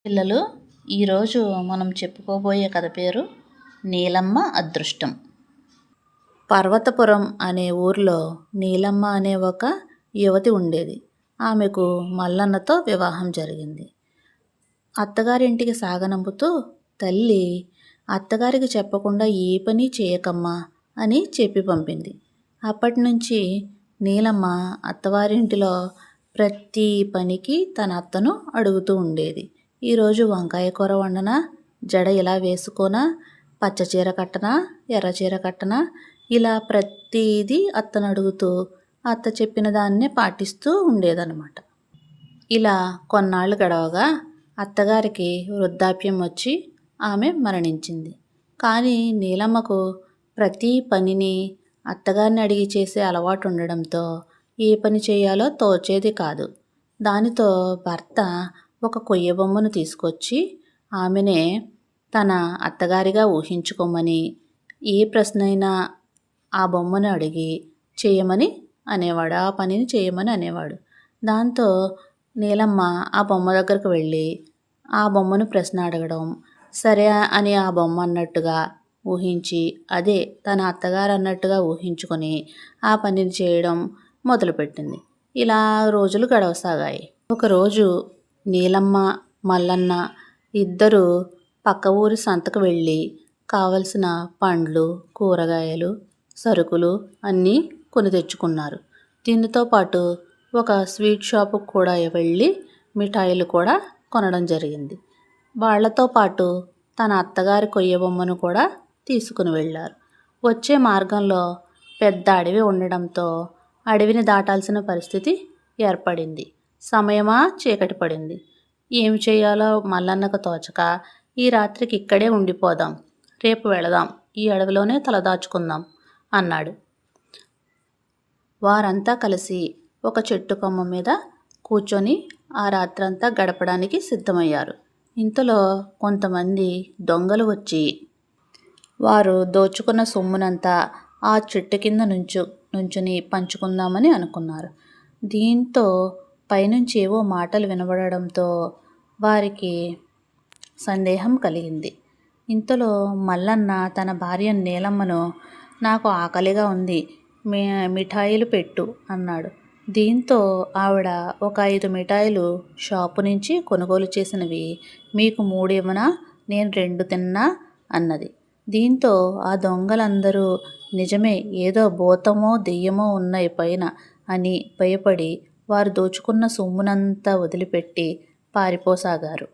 పిల్లలు, ఈరోజు మనం చెప్పుకోబోయే కథ పేరు నీలమ్మ అదృష్టం. పర్వతపురం అనే ఊర్లో నీలమ్మ అనే ఒక యువతి ఉండేది. ఆమెకు మల్లన్నతో వివాహం జరిగింది. అత్తగారింటికి సాగనంపుతూ తల్లి అత్తగారికి చెప్పకుండా ఏ పని చేయకమ్మా అని చెప్పి పంపింది. అప్పటి నుంచి నీలమ్మ అత్తవారింటిలో ప్రతి పనికి తన అత్తను అడుగుతూ ఉండేది. ఈరోజు వంకాయ కూర వండనా, జడ ఇలా వేసుకోనా, పచ్చ చీర కట్టనా, ఎర్ర చీర కట్టనా, ఇలా ప్రతిదీ అత్తను అడుగుతూ అత్త చెప్పిన దాన్నే పాటిస్తూ ఉండేదన్నమాట. ఇలా కొన్నాళ్ళు గడవగా అత్తగారికి వృద్ధాప్యం వచ్చి ఆమె మరణించింది. కానీ నీలమ్మకు ప్రతి పనిని అత్తగారిని అడిగి చేసే అలవాటు ఉండడంతో ఏ పని చేయాలో తోచేది కాదు. దానితో భర్త ఒక కొయ్య బొమ్మను తీసుకొచ్చి ఆమెనే తన అత్తగారిగా ఊహించుకోమని, ఏ ప్రశ్న అయినా ఆ బొమ్మను అడిగి చేయమని అనేవాడు, ఆ పనిని చేయమని అనేవాడు. దాంతో నీలమ్మ ఆ బొమ్మ దగ్గరకు వెళ్ళి ఆ బొమ్మను ప్రశ్న అడగడం, సరే అని ఆ బొమ్మ అన్నట్టుగా ఊహించి, అదే తన అత్తగారు అన్నట్టుగా ఊహించుకొని ఆ పనిని చేయడం మొదలుపెట్టింది. ఇలా రోజులు గడవసాగాయి. ఒకరోజు నీలమ్మ, మల్లన్న ఇద్దరూ పక్క ఊరి సంతకు వెళ్ళి కావలసిన పండ్లు, కూరగాయలు, సరుకులు అన్నీ కొని తెచ్చుకున్నారు. దీనితో పాటు ఒక స్వీట్ షాపుకు కూడా వెళ్ళి మిఠాయిలు కూడా కొనడం జరిగింది. వాళ్లతో పాటు తన అత్తగారి కొయ్య బొమ్మను కూడా తీసుకుని వెళ్ళారు. వచ్చే మార్గంలో పెద్ద అడవి ఉండడంతో అడవిని దాటాల్సిన పరిస్థితి ఏర్పడింది. సమయమా చీకటి పడింది. ఏమి చేయాలో మల్లన్నకు తోచక, ఈ రాత్రికి ఇక్కడే ఉండిపోదాం, రేపు వెళదాం, ఈ అడవిలోనే తలదాచుకుందాం అన్నాడు. వారంతా కలిసి ఒక చెట్టు కొమ్మ మీద కూర్చొని ఆ రాత్రంతా గడపడానికి సిద్ధమయ్యారు. ఇంతలో కొంతమంది దొంగలు వచ్చి వారు దోచుకున్న సొమ్మునంతా ఆ చెట్టు కింద నుంచుని పంచుకుందామని అనుకున్నారు. దీంతో పైనుంచి ఏవో మాటలు వినబడడంతో వారికి సందేహం కలిగింది. ఇంతలో మల్లన్న తన భార్య నీలమ్మను, నాకు ఆకలిగా ఉంది, మిఠాయిలు పెట్టు అన్నాడు. దీంతో ఆవిడ ఒక 5 మిఠాయిలు షాపు నుంచి కొనుగోలు చేసినవి మీకు 3 ఇవ్వనా, నేను 2 తిన్నా అన్నది. దీంతో ఆ దొంగలందరూ నిజమే, ఏదో భూతమో దెయ్యమో ఉన్నాయి పైన అని భయపడి వారు దోచుకున్న సొమ్మునంతా వదిలిపెట్టి పారిపోసాగారు.